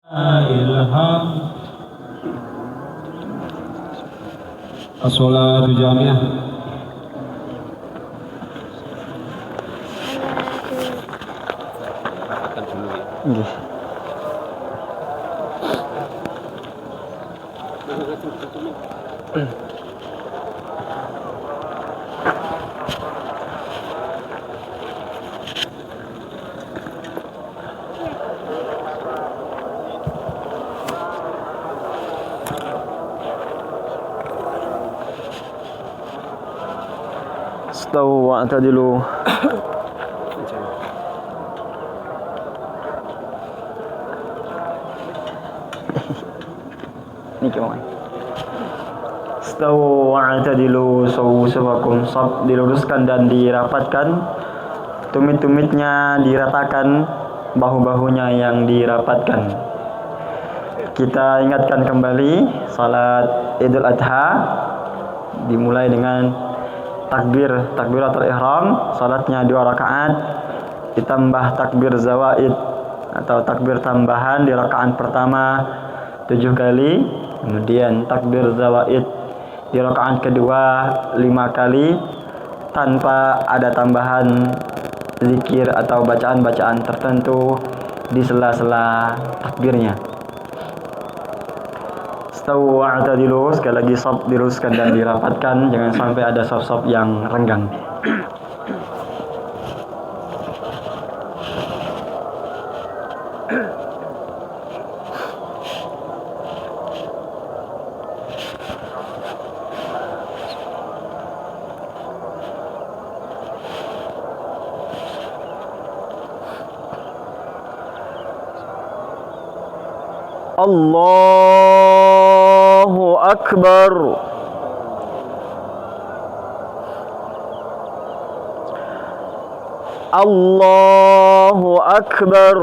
ilham as-salatu jami'ah. Istawu wa'tadilu. Ni kemana? Istawu wa'tadilu, sawu sawakum, sab diluruskan dan dirapatkan, tumit-tumitnya diratakan, bahu-bahunya yang dirapatkan. Kita ingatkan kembali salat Idul Adha dimulai dengan takbiratul ihram, salatnya 2 rakaat, ditambah takbir zawaid atau takbir tambahan di rakaat pertama 7 kali, kemudian takbir zawaid di rakaat kedua 5 kali tanpa ada tambahan zikir atau bacaan-bacaan tertentu di sela-sela takbirnya. Istawu wa'tadilu, sekali lagi sab diluruskan dan dirapatkan, jangan sampai ada sab-sab yang renggang. Allahu Akbar. Allahu Akbar.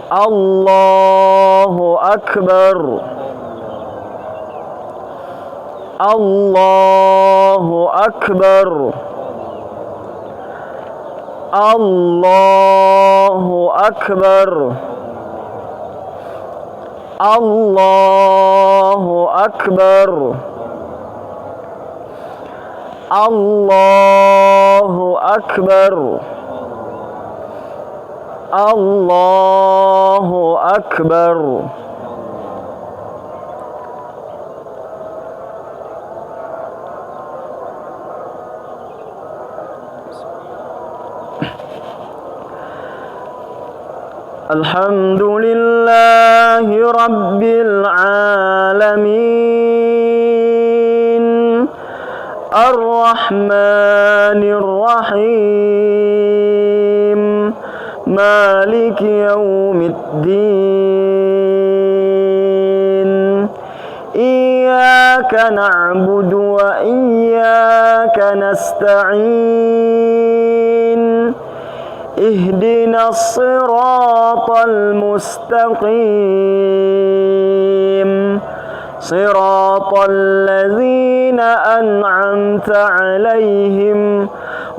Allahu Akbar. Allahu Akbar. Allahu Akbar. Allahu Akbar. Allahu Akbar. Allahu Akbar. Alhamdulillahi Rabbil Alamin, Ar-Rahmanir Rahim, Maliki Yawmiddin. Iyyaka na'budu wa iyyaka nasta'in. اهدنا الصراط المستقيم صراط الذين أنعمت عليهم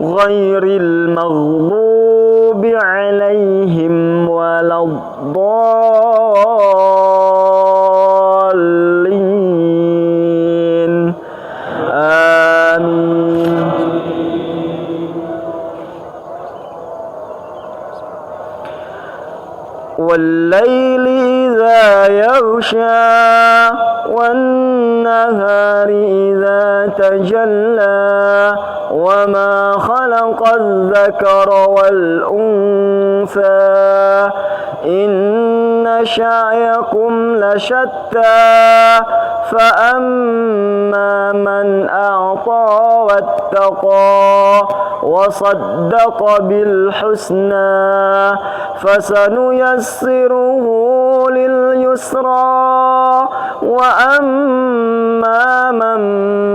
غير المغضوب عليهم ولا الضالين آمين. والليل إذا يغشى والنهار إذا تجلى وما خلق الذكر والأنثى إن شعيكم لشتى فأما من أعطى واتقى وصدق بالحسنى فسنيسره لليسرى وأما من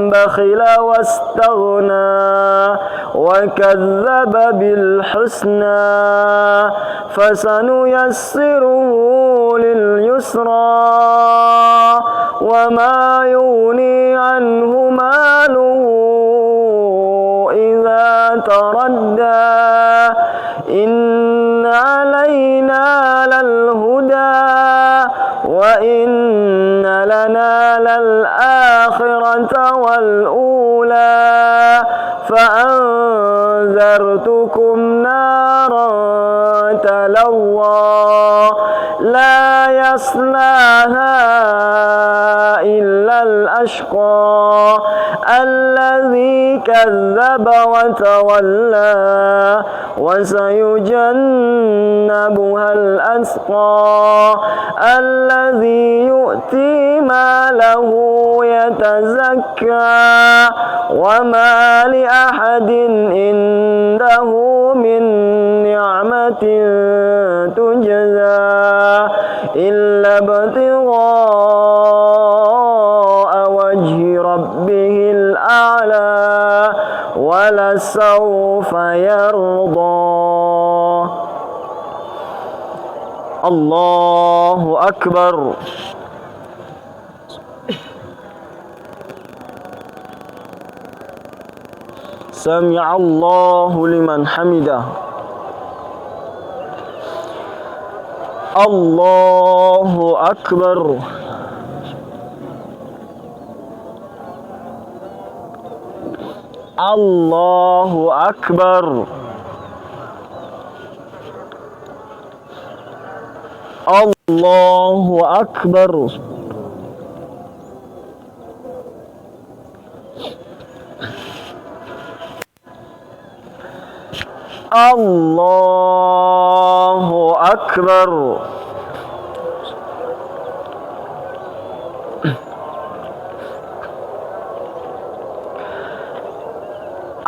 بخل واستغنى وكذب بالحسنى فسنيسره لليسرى وما يغني عنه ماله إذا تردى إن علينا لظى لا يصلاها إلا الأشقى الذي كذب وتولى وسيجنبها الأتقى الذي يؤتي ماله يتزكى وما لأحد عنده من نعمة تجزى إلا ابتغاء وجه ربه الأعلى ولسوف يرضى. الله أكبر. سمع الله لمن حمده. الله أكبر. الله أكبر. الله أكبر. الله أكبر.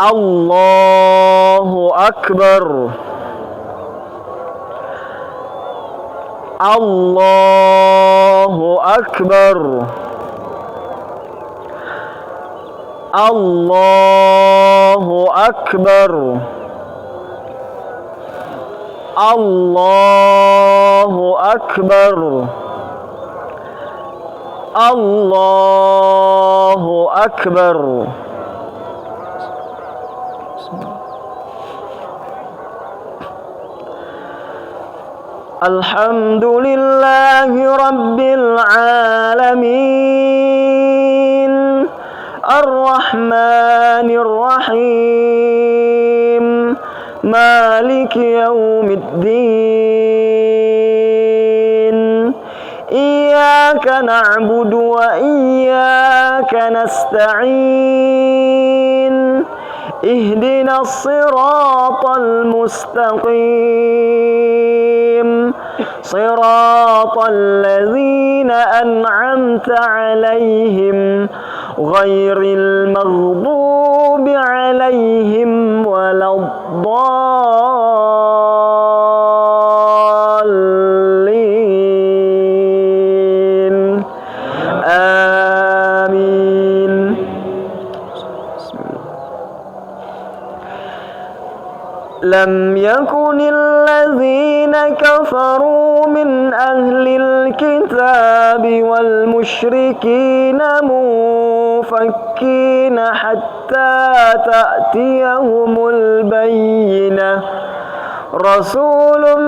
الله أكبر. الله أكبر. الله أكبر. الله أكبر. الله أكبر. الحمد لله رب العالمين الرحمن الرحيم مالك يوم الدين إياك نعبد وإياك نستعين اهدنا الصراط المستقيم صراط الذين أنعمت عليهم غير المغضوب عليهم ولا الضالين آمين. لم يكن الذين كفروا من أهل الكتاب والمشركين منفكين حتى تأتيهم البينة رسول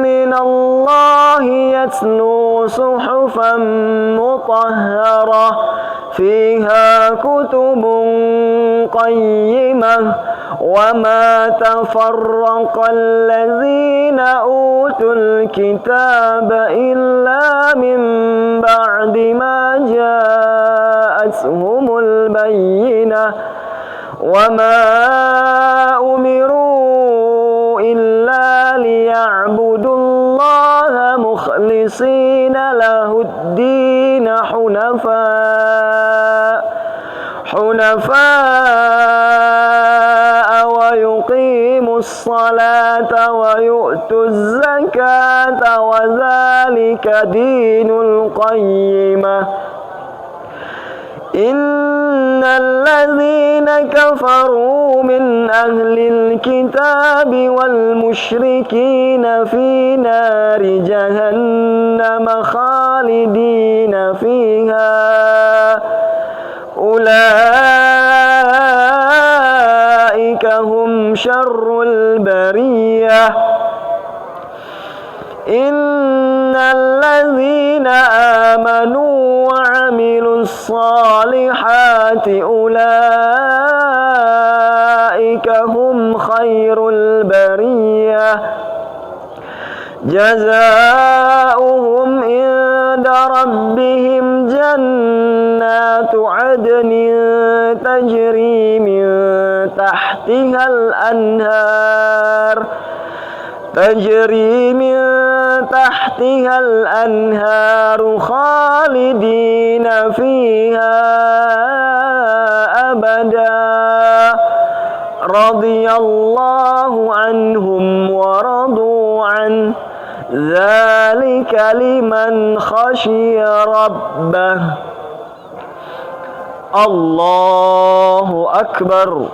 من الله يتلو صحفا مطهرة فيها كتب قيمة وما تفرق الذين أوتوا الكتاب إلا من بعد ما جاءتهم البينة وما أمروا إلا ليعبدوا الله مخلصين له الدين حنفاء ويقيموا الصلاة ويؤتوا الزكاة وذلك دين القيمة. إن الذين كفروا من أهل الكتاب والمشركين في نار جهنم خالدين فيها أولئك هم شر البرية. إن الذين آمنوا وعملوا الصالحات أولئك هم خير البرية. جزاؤهم عند ربهم جنات عدن تجري من تحتها الأنهار خالدين فيها أبدا رضي الله عنهم ورضوا عنه ذلك لمن خشي ربه الله أكبر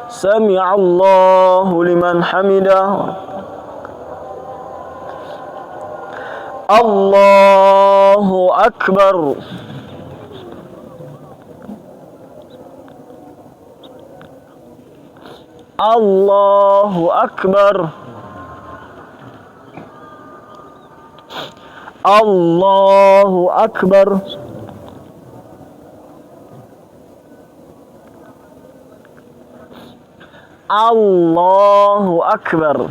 سمع الله لمن حمده الله أكبر الله أكبر الله أكبر الله أكبر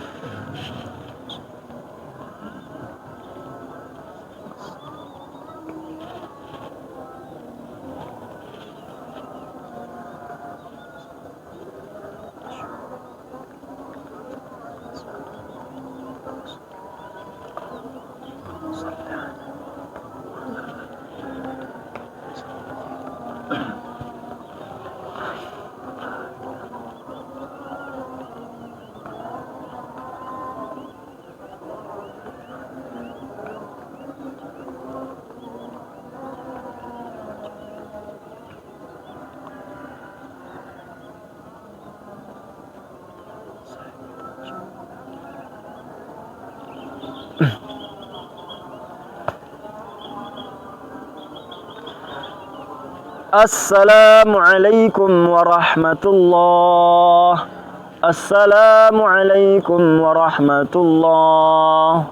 السلام عليكم ورحمة الله السلام عليكم ورحمة الله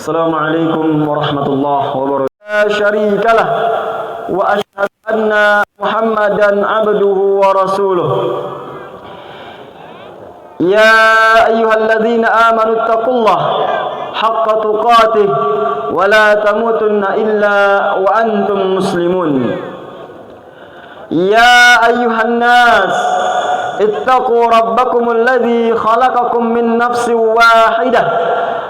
السلام عليكم ورحمة الله وبركاته لا شريك له وأشهد أن محمدا عبده ورسوله يا أيها الذين آمنوا اتقوا الله حق تقاته ولا تموتن إلا وأنتم مسلمون يا أيها الناس اتقوا ربكم الذي خلقكم من نفس واحدة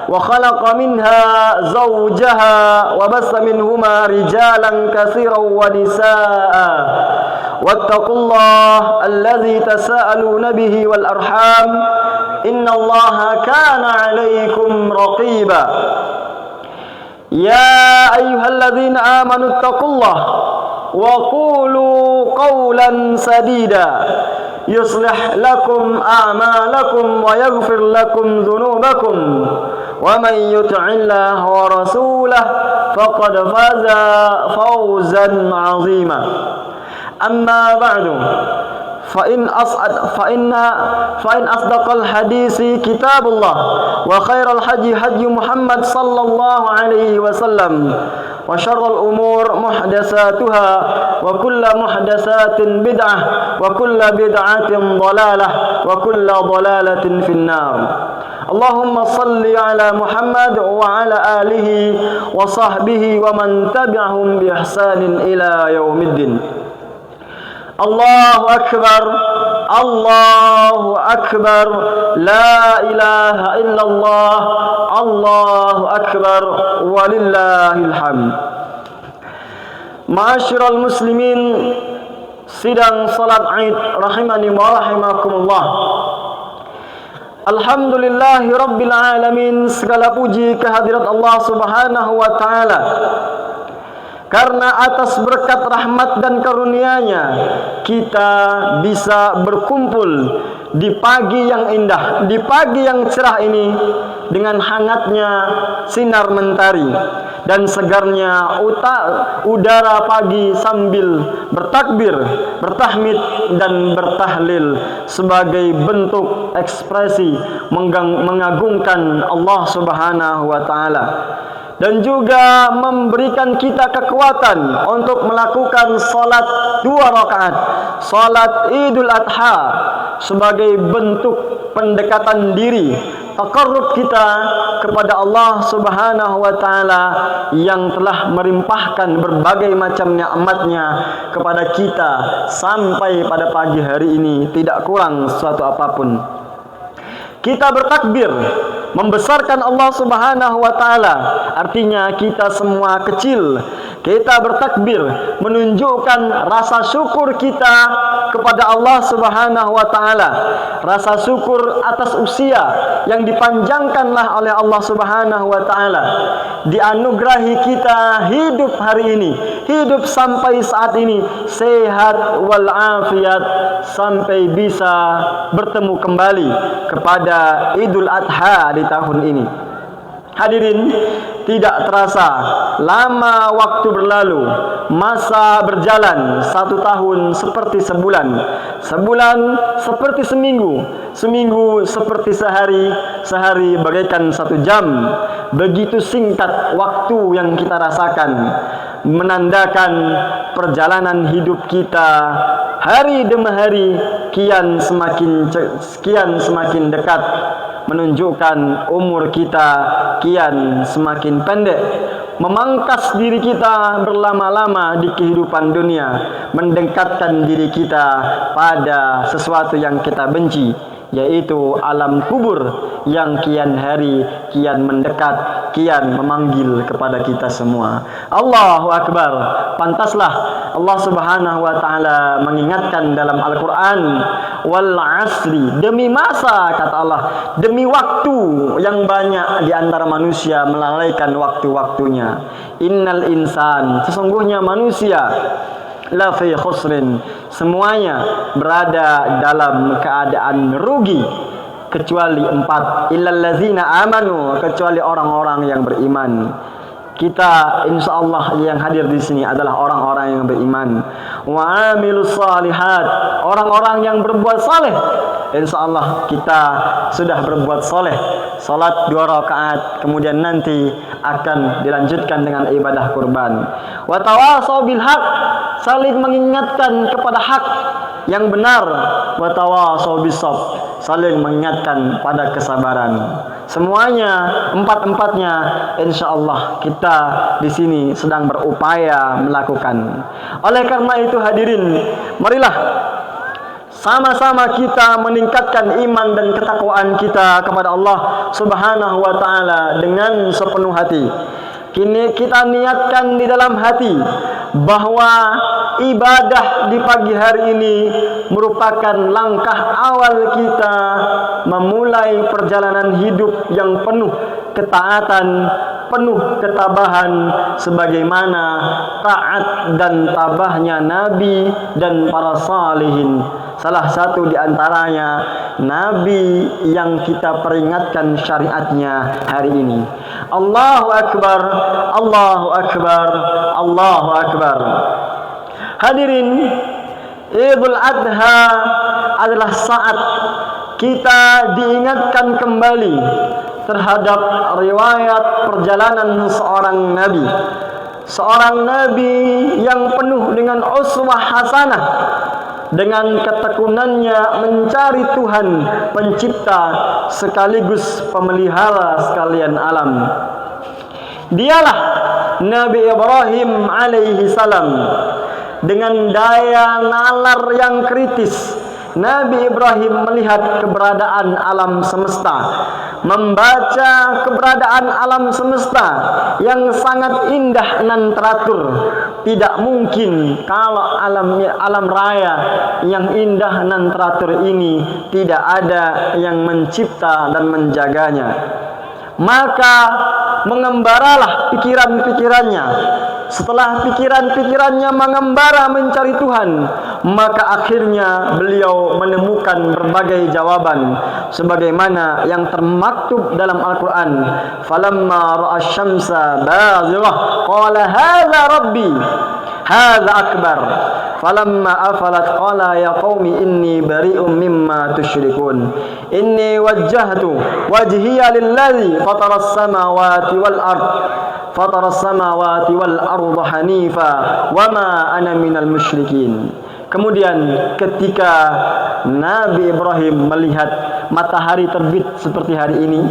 وخلق منها زوجها وبث منهما رجالا كثيرا ونساء واتقوا الله الذي تساءلون به والأرحام إن الله كان عليكم رقيبا يا أيها الذين آمنوا اتقوا الله وقولوا قولا سديدا يصلح لكم أعمالكم ويغفر لكم ذنوبكم ومن يطع الله ورسوله فقد فاز فوزا عظيما أما بعد فإن أصدق الحديث كتاب الله وخير الهدي هدي محمد صلى الله عليه وسلم وشر الأمور محدثاتها وكل محدثات بدعة وكل بدعة ضلالة وكل ضلالة في النار اللهم صل على محمد وعلى آله وصحبه ومن تبعهم بإحسان إلى يوم الدين الله أكبر الله أكبر لا إله إلا الله الله أكبر ولله الحمد. Ma'asyiral muslimin, sidang salat Id rahimani wa rahimakumullah. Alhamdulillahi rabbil alamin, segala puji kehadirat Allah Subhanahu wa taala. Karena atas berkat rahmat dan karunia-Nya kita bisa berkumpul di pagi yang indah, di pagi yang cerah ini dengan hangatnya sinar mentari, dan segarnya udara pagi sambil bertakbir, bertahmid dan bertahlil sebagai bentuk ekspresi mengagungkan Allah Subhanahu wa taala, dan juga memberikan kita kekuatan untuk melakukan salat 2 rakaat, salat Idul Adha, sebagai bentuk pendekatan diri, taqarrub kita kepada Allah Subhanahu wa taala yang telah melimpahkan berbagai macam nikmat-Nya kepada kita sampai pada pagi hari ini, tidak kurang suatu apapun. Kita bertakbir membesarkan Allah Subhanahu wa taala, artinya kita semua kecil. Kita bertakbir menunjukkan rasa syukur kita kepada Allah Subhanahu wa taala, rasa syukur atas usia yang dipanjangkanlah oleh Allah Subhanahu wa taala, dianugerahi kita hidup hari ini, hidup sampai saat ini, sehat wal afiat, sampai bisa bertemu kembali kepada Idul Adha di tahun ini. Hadirin, tidak terasa lama waktu berlalu, masa berjalan, 1 tahun seperti sebulan, sebulan seperti seminggu, seminggu seperti sehari, sehari bagaikan 1 jam. Begitu singkat waktu yang kita rasakan, menandakan perjalanan hidup kita hari demi hari kian semakin dekat, menunjukkan umur kita kian semakin pendek, memangkas diri kita berlama-lama di kehidupan dunia, mendekatkan diri kita pada sesuatu yang kita benci, yaitu alam kubur yang kian hari kian mendekat, kian memanggil kepada kita semua. Allahu Akbar. Pantaslah Allah Subhanahu wa taala mengingatkan dalam Al-Qur'an, wal asri, demi masa, kata Allah, demi waktu yang banyak di antara manusia melalaikan waktu-waktunya. Innal insan, sesungguhnya manusia, la fi khusrin, semuanya berada dalam keadaan rugi, kecuali 4, illal ladzina amanu, kecuali orang-orang yang beriman. Kita insyaallah yang hadir di sini adalah orang-orang yang beriman. Wa amilus salihat, orang-orang yang berbuat saleh. Insyaallah kita sudah berbuat saleh, salat 2 rakaat, kemudian nanti akan dilanjutkan dengan ibadah kurban. Wa tawasau bil haq, saling mengingatkan kepada hak yang benar. Wa tawasau bis sabr, saling mengingatkan pada kesabaran. Semuanya, 4-empatnya, insyaallah kita di sini sedang berupaya melakukan. Oleh karena itu hadirin, marilah sama-sama kita meningkatkan iman dan ketakwaan kita kepada Allah Subhanahu wa taala dengan sepenuh hati. Kini kita niatkan di dalam hati bahwa ibadah di pagi hari ini merupakan langkah awal kita memulai perjalanan hidup yang penuh ketaatan, penuh ketabahan, sebagaimana taat dan tabahnya Nabi dan para salihin. Salah satu di antaranya Nabi yang kita peringatkan syariatnya hari ini. Allahu Akbar, Allahu Akbar, Allahu Akbar. Hadirin, Idul Adha adalah saat kita diingatkan kembali terhadap riwayat perjalanan seorang nabi yang penuh dengan uswah hasanah, dengan ketekunannya mencari Tuhan pencipta sekaligus pemelihara sekalian alam. Dialah Nabi Ibrahim alaihi salam. Dengan daya nalar yang kritis, Nabi Ibrahim melihat keberadaan alam semesta, membaca keberadaan alam semesta yang sangat indah dan teratur. Tidak mungkin kalau alam raya yang indah dan teratur ini tidak ada yang mencipta dan menjaganya. Maka mengembaralah pikiran-pikirannya setelah pikiran-pikirannya mengembara mencari Tuhan, maka akhirnya beliau menemukan berbagai jawaban sebagaimana yang termaktub dalam Al-Quran. Falamma ra'a asy-syamsa bazighah qala hadza rabbi hadza akbar falamma afalat qala ya qaumi inni bari'um mimma tusyrikun inni wajjahtu wajhiya lillazi fataras samawati wal arda hanifa wama ana minal musyrikin. Kemudian ketika Nabi Ibrahim melihat matahari terbit seperti hari ini,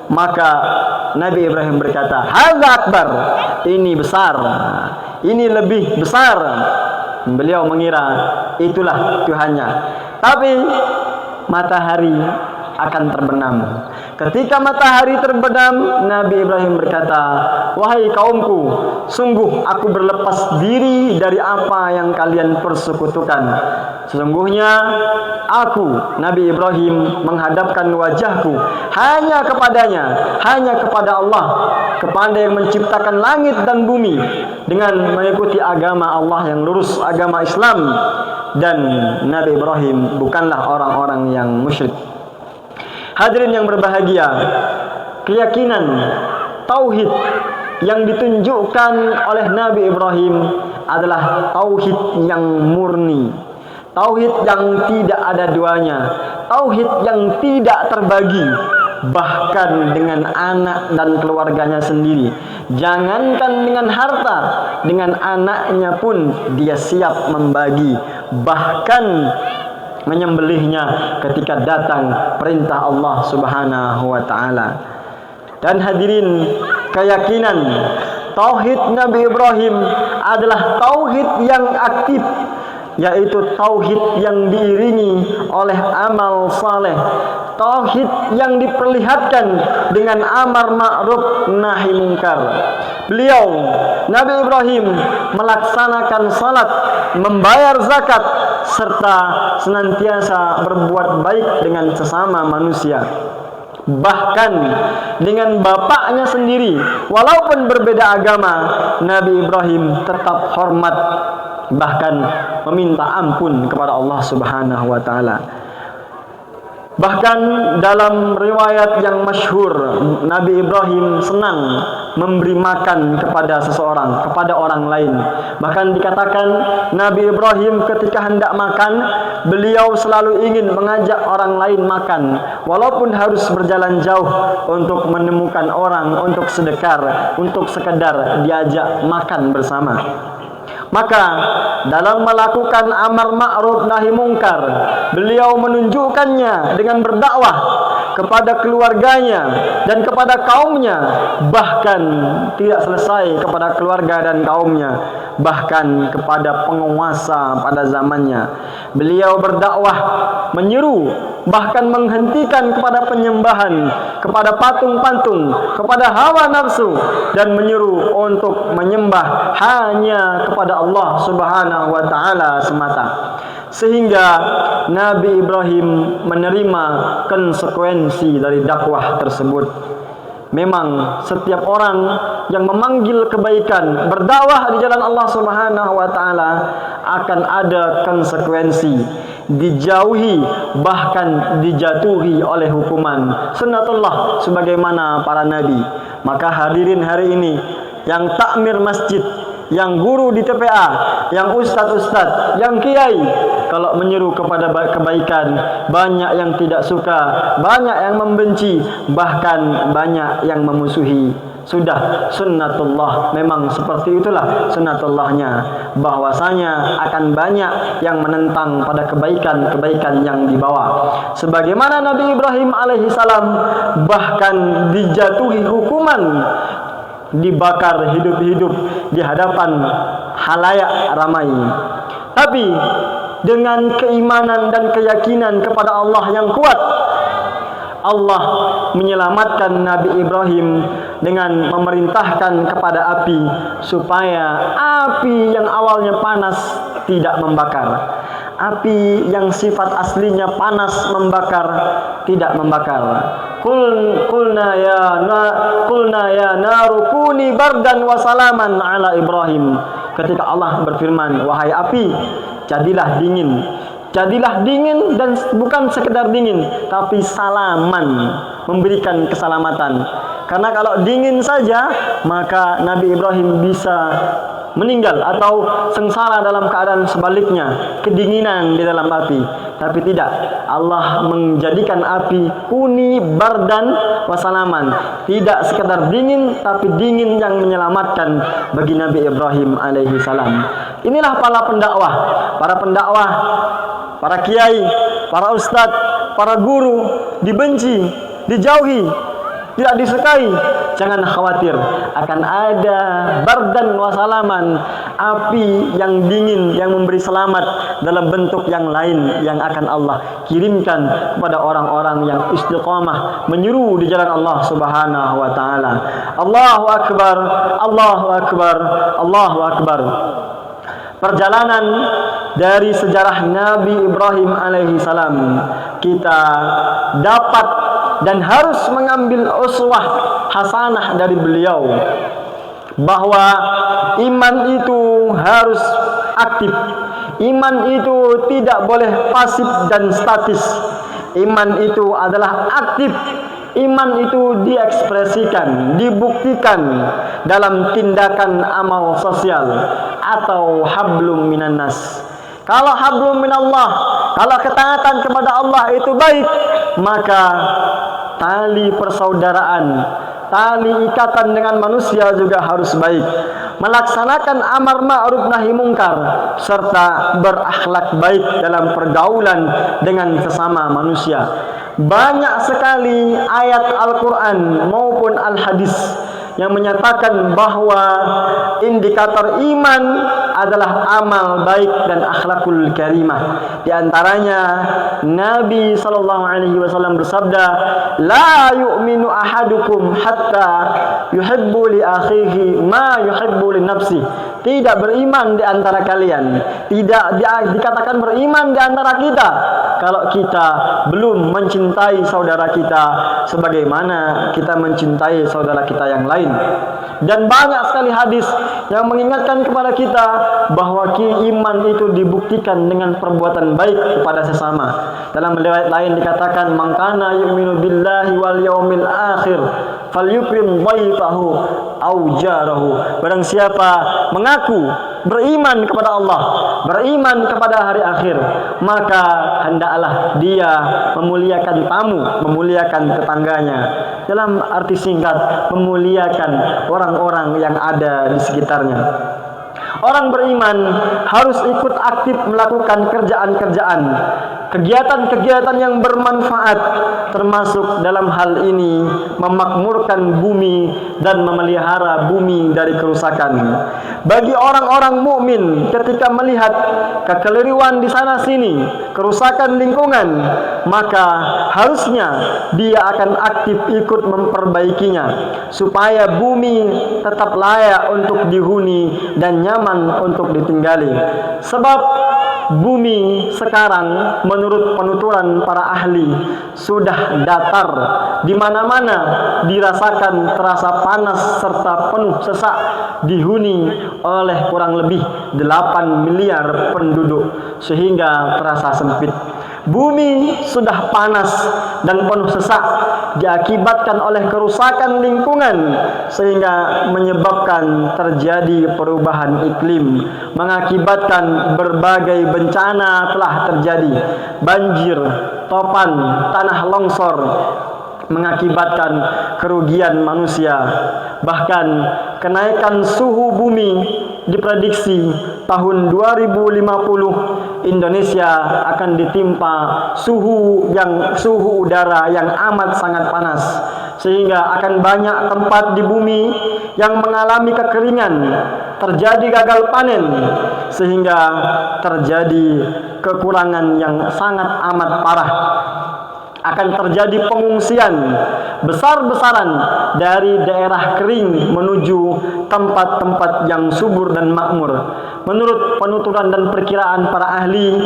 maka Nabi Ibrahim berkata, hadza akbar, ini besar, ini lebih besar. Beliau mengira itulah Tuhannya. Tapi matahari akan terbenam. Ketika matahari terbenam, Nabi Ibrahim berkata, wahai kaumku, sungguh aku berlepas diri dari apa yang kalian persekutukan. Sesungguhnya aku, Nabi Ibrahim, menghadapkan wajahku hanya kepadanya, hanya kepada Allah, kepada yang menciptakan langit dan bumi, dengan mengikuti agama Allah yang lurus, agama Islam. Dan Nabi Ibrahim bukanlah orang-orang yang musyrik. Hadirin yang berbahagia, keyakinan tauhid yang ditunjukkan oleh Nabi Ibrahim adalah tauhid yang murni, tauhid yang tidak ada duanya, tauhid yang tidak terbagi, bahkan dengan anak dan keluarganya sendiri. Jangankan dengan harta, dengan anaknya pun dia siap membagi, bahkan menyembelihnya ketika datang perintah Allah Subhanahu wa taala. Dan hadirin, keyakinan tauhid Nabi Ibrahim adalah tauhid yang aktif, yaitu tauhid yang diiringi oleh amal saleh, tauhid yang diperlihatkan dengan amar ma'ruf nahi mungkar. Beliau, Nabi Ibrahim, melaksanakan salat, membayar zakat, serta senantiasa berbuat baik dengan sesama manusia. Bahkan dengan bapaknya sendiri, walaupun berbeda agama, Nabi Ibrahim tetap hormat, bahkan meminta ampun kepada Allah Subhanahu wa taala. Bahkan dalam riwayat yang masyhur, Nabi Ibrahim senang memberi makan kepada seseorang, kepada orang lain. Bahkan dikatakan Nabi Ibrahim ketika hendak makan, beliau selalu ingin mengajak orang lain makan, walaupun harus berjalan jauh untuk menemukan orang, untuk sedekar, untuk sekedar diajak makan bersama. Maka dalam melakukan amar ma'ruf nahi mungkar, beliau menunjukkannya dengan berdakwah kepada keluarganya dan kepada kaumnya. Bahkan tidak selesai kepada keluarga dan kaumnya, bahkan kepada penguasa pada zamannya. Beliau berdakwah, menyeru, bahkan menghentikan kepada penyembahan, kepada patung-patung, kepada hawa nafsu, dan menyeru untuk menyembah hanya kepada Allah Subhanahu wa taala semata. Sehingga Nabi Ibrahim menerima konsekuensi dari dakwah tersebut. Memang setiap orang yang memanggil kebaikan, berdakwah di jalan Allah Subhanahu wa taala, akan ada konsekuensi, dijauhi, bahkan dijatuhi oleh hukuman sunnatullah sebagaimana para nabi. Maka hadirin hari ini yang takmir masjid, yang guru di TPA, yang ustadz-ustadz, yang kiai, kalau menyeru kepada kebaikan, banyak yang tidak suka, banyak yang membenci, bahkan banyak yang memusuhi. Sudah sunnatullah, memang seperti itulah sunnatullahnya, bahwasanya akan banyak yang menentang pada kebaikan-kebaikan yang dibawa. Sebagaimana Nabi Ibrahim alaihissalam bahkan dijatuhi hukuman, dibakar hidup-hidup di hadapan halayak ramai. Tapi dengan keimanan dan keyakinan kepada Allah yang kuat, Allah menyelamatkan Nabi Ibrahim dengan memerintahkan kepada api supaya api yang awalnya panas tidak membakar. Api yang sifat aslinya panas membakar tidak membakar. Qulna ya naru kuni bardan wa salaman ala Ibrahim. Ketika Allah berfirman, wahai api, jadilah dingin. Jadilah dingin, dan bukan sekedar dingin, tapi salaman, memberikan keselamatan. Karena kalau dingin saja, maka Nabi Ibrahim bisa meninggal atau sengsara dalam keadaan sebaliknya, kedinginan di dalam api. Tapi tidak, Allah menjadikan api kuni bardan wasalaman, tidak sekedar dingin, tapi dingin yang menyelamatkan bagi Nabi Ibrahim alaihi salam. Inilah para pendakwah, para kiai, para ustadz, para guru, dibenci, dijauhi, tidak disukai. Jangan khawatir, akan ada bardan wasalaman, api yang dingin yang memberi selamat dalam bentuk yang lain yang akan Allah kirimkan kepada orang-orang yang istiqamah menyeru di jalan Allah Subhanahu wa taala. Allahu akbar, Allahu akbar, Allahu akbar. Perjalanan dari sejarah Nabi Ibrahim alaihi salam, kita dapat dan harus mengambil uswah hasanah dari beliau, bahwa iman itu harus aktif. Iman itu tidak boleh pasif dan statis. Iman itu adalah aktif. Iman itu diekspresikan, dibuktikan dalam tindakan amal sosial atau hablum minan nas. Kalau hablum minallah, kalau ketaatan kepada Allah itu baik, maka tali persaudaraan, tali ikatan dengan manusia juga harus baik. Melaksanakan amar ma'ruf nahi mungkar serta berakhlak baik dalam pergaulan dengan sesama manusia. Banyak sekali ayat Al-Quran maupun Al-Hadis yang menyatakan bahwa indikator iman adalah amal baik dan akhlakul karimah. Di antaranya Nabi SAW bersabda, la yu'minu ahadukum hatta yuhibbu li akhihi ma yuhibbu li nafsi. Tidak beriman di antara kalian, tidak dikatakan beriman di antara kita kalau kita belum mencintai saudara kita sebagaimana kita mencintai saudara kita yang lain. Dan banyak sekali hadis yang mengingatkan kepada kita bahwa iman itu dibuktikan dengan perbuatan baik kepada sesama. Dalam riwayat lain dikatakan, man kana yu'minu billahi wal yaumil akhir falyukrim dhaifahu aw jarahu. Barang siapa mengaku beriman kepada Allah, beriman kepada hari akhir, maka hendaklah dia memuliakan tamu, memuliakan tetangganya. Dalam arti singkat, memuliakan orang-orang yang ada di sekitarnya. Orang beriman harus ikut aktif melakukan kerjaan-kerjaan, kegiatan-kegiatan yang bermanfaat, termasuk dalam hal ini memakmurkan bumi dan memelihara bumi dari kerusakan. Bagi orang-orang mukmin, ketika melihat kekeliruan di sana sini, kerusakan lingkungan, maka harusnya dia akan aktif ikut memperbaikinya supaya bumi tetap layak untuk dihuni dan nyaman untuk ditinggali. Sebab bumi sekarang menurut penuturan para ahli sudah datar, di mana-mana dirasakan terasa panas serta penuh sesak, dihuni oleh kurang lebih 8 miliar penduduk sehingga terasa sempit. Bumi sudah panas dan penuh sesak diakibatkan oleh kerusakan lingkungan sehingga menyebabkan terjadi perubahan iklim, mengakibatkan berbagai bencana telah terjadi, banjir, topan, tanah longsor, mengakibatkan kerugian manusia. Bahkan kenaikan suhu bumi diprediksi tahun 2050 Indonesia akan ditimpa suhu udara yang amat sangat panas, sehingga akan banyak tempat di bumi yang mengalami kekeringan, terjadi gagal panen, sehingga terjadi kekurangan yang sangat amat parah. akan terjadi pengungsian besar-besaran dari daerah kering menuju tempat-tempat yang subur dan makmur. Menurut penuturan dan perkiraan para ahli,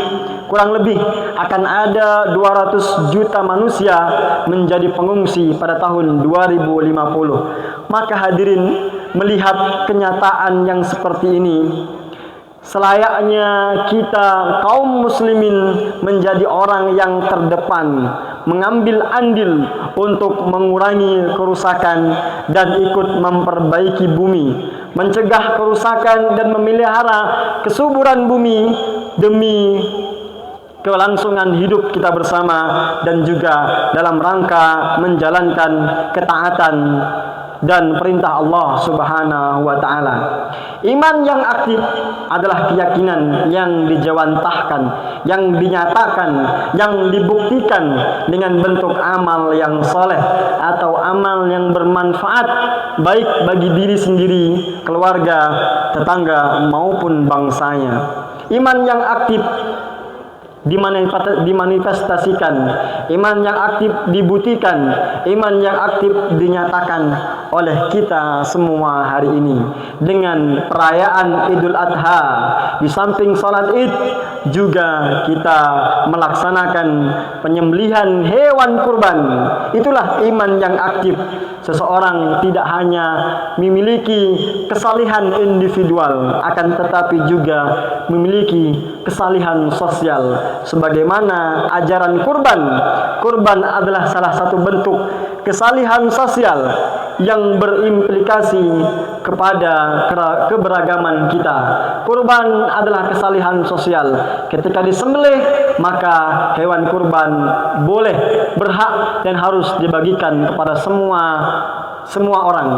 kurang lebih akan ada 200 juta manusia menjadi pengungsi pada tahun 2050. Maka hadirin, melihat kenyataan yang seperti ini, selayaknya kita kaum muslimin menjadi orang yang terdepan, mengambil andil untuk mengurangi kerusakan dan ikut memperbaiki bumi, mencegah kerusakan dan memelihara kesuburan bumi demi kelangsungan hidup kita bersama, dan juga dalam rangka menjalankan ketaatan dan perintah Allah Subhanahu wa taala. Iman yang aktif adalah keyakinan yang dijawantahkan, yang dinyatakan, yang dibuktikan dengan bentuk amal yang soleh atau amal yang bermanfaat baik bagi diri sendiri, keluarga, tetangga maupun bangsanya. Iman yang aktif dimanifestasikan, iman yang aktif dibuktikan, iman yang aktif dinyatakan oleh kita semua hari ini dengan perayaan Idul Adha. Di samping salat Id juga kita melaksanakan penyembelihan hewan kurban. Itulah iman yang aktif. Seseorang tidak hanya memiliki kesalihan individual, akan tetapi juga memiliki kesalihan sosial. Sebagaimana ajaran kurban, kurban adalah salah satu bentuk kesalihan sosial yang berimplikasi kepada keberagaman kita. Kurban adalah kesalihan sosial. Ketika disembelih, maka hewan kurban boleh, berhak dan harus dibagikan kepada semua orang.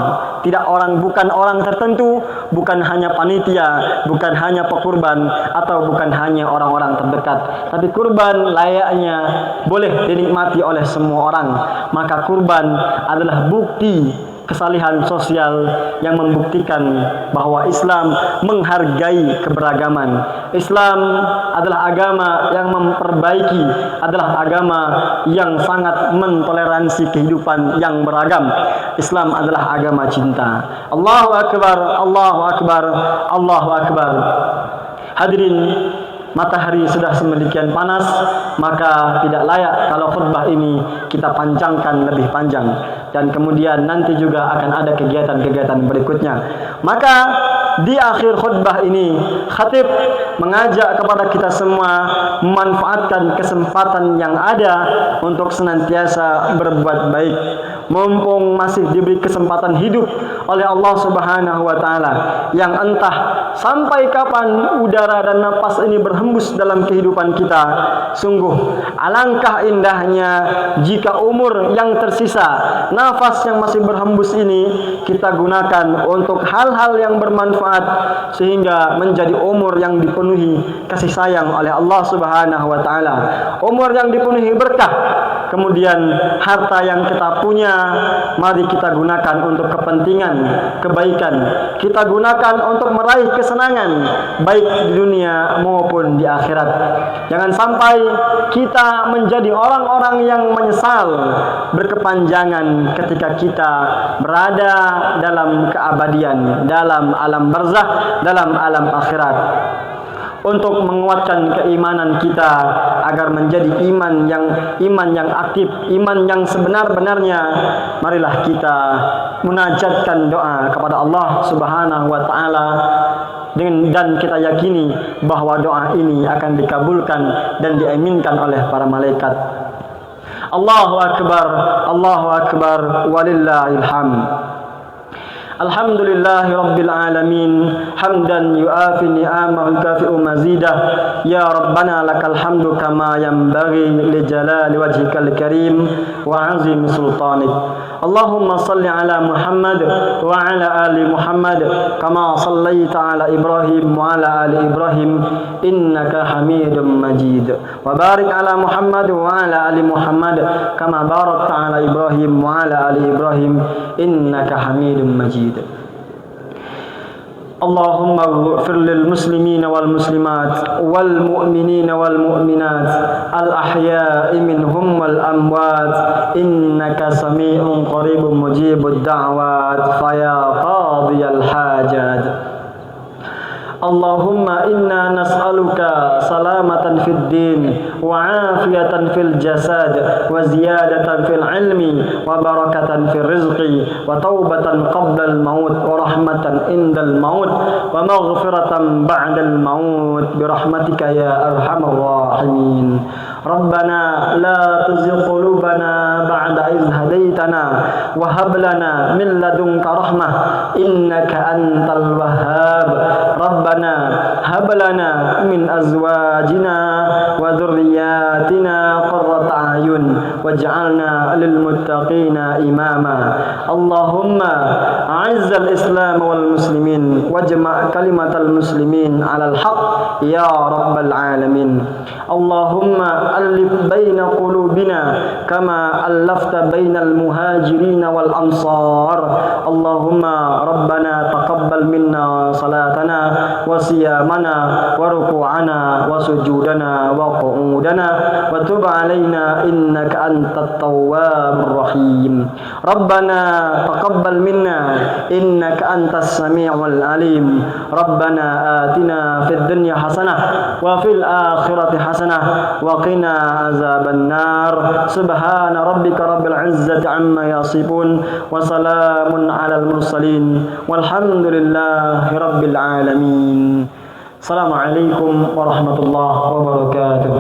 Bukan orang tertentu, bukan hanya panitia, bukan hanya pekurban, atau bukan hanya orang-orang terdekat. Tapi kurban layaknya boleh dinikmati oleh semua orang. Maka kurban adalah bukti kesalihan sosial yang membuktikan bahwa Islam menghargai keberagaman. Islam adalah agama yang memperbaiki, adalah agama yang sangat mentoleransi kehidupan yang beragam. Islam adalah agama cinta. Allahu Akbar, Allahu Akbar, Allahu Akbar. Hadirin, matahari sudah sedemikian panas, maka tidak layak kalau khutbah ini kita panjangkan lebih panjang, dan kemudian nanti juga akan ada kegiatan-kegiatan berikutnya. Maka di akhir khutbah ini, khatib mengajak kepada kita semua memanfaatkan kesempatan yang ada untuk senantiasa berbuat baik, mumpung masih diberi kesempatan hidup oleh Allah Subhanahu wa taala, yang entah sampai kapan udara dan napas ini berhembus dalam kehidupan kita. Sungguh alangkah indahnya jika umur yang tersisa, nafas yang masih berhembus ini kita gunakan untuk hal-hal yang bermanfaat, sehingga menjadi umur yang dipenuhi kasih sayang oleh Allah Subhanahu wa taala, umur yang dipenuhi berkah. Kemudian harta yang kita punya, mari kita gunakan untuk kepentingan kebaikan. Kita gunakan untuk meraih kesenangan baik di dunia maupun di akhirat. Jangan sampai kita menjadi orang-orang yang menyesal berkepanjangan ketika kita berada dalam keabadian, dalam alam barzakh, dalam alam akhirat. Untuk menguatkan keimanan kita agar menjadi iman yang aktif, iman yang sebenar-benarnya, marilah kita munajatkan doa kepada Allah Subhanahu wa taala, dan kita yakini bahwa doa ini akan dikabulkan dan diaminkan oleh para malaikat. Allahu Akbar, Allahu Akbar, walillahil hamd. Alhamdulillahi Rabbil Alamin, hamdan yuafi ni'amahu kafi'u mazidah. Ya Rabbana lakal hamdu kama yanbaghi li jalali wajhikal karim wa azim sultanik. Allahumma salli ala Muhammad wa ala ali Muhammad kama sallaita ala Ibrahim wa ala ali Ibrahim innaka Hamidum Majid. Wa barik ala Muhammad wa ala ali Muhammad kama barakta ala Ibrahim wa ala ali Ibrahim innaka Hamidum Majid. اللهم اغفر للمسلمين والمسلمات والمؤمنين والمؤمنات الأحياء منهم والأموات إنك سميع قريب مجيب الدعوات فيا قاضي الحاجات اللهم إنا نسألك سلامة في الدين وعافية في الجسد وزيادة في العلم وبركة في الرزق وتوبة قبل الموت ورحمة عند الموت ومغفرة بعد الموت برحمتك يا أرحم الراحمين ربنا لا تزغ قلوبنا بعد إذ هديتنا وهب لنا من لدنك رحمة إنك أنت الوهاب ربنا هب لنا من أزواجنا وذرياتنا قرة أعين واجعلنا للمتقين إماما اللهم أعز الإسلام والمسلمين واجمع كلمة المسلمين على الحق يا رب العالمين اللهم ألف بين قلوبنا كما ألفت بين المهاجرين والأنصار اللهم ربنا تقبل منا صلاتنا وصيامنا وركوعنا وسجودنا وقعودنا وتب علينا إنك أنت التواب الرحيم ربنا تقبل منا إنك أنت السميع العليم ربنا آتنا في الدنيا حسنة وفي الآخرة حسنة وقنا عذاب النار سبحان ربك رب العزة عما يصفون وسلام على المرسلين والحمد لله رب العالمين السلام عليكم ورحمة الله وبركاته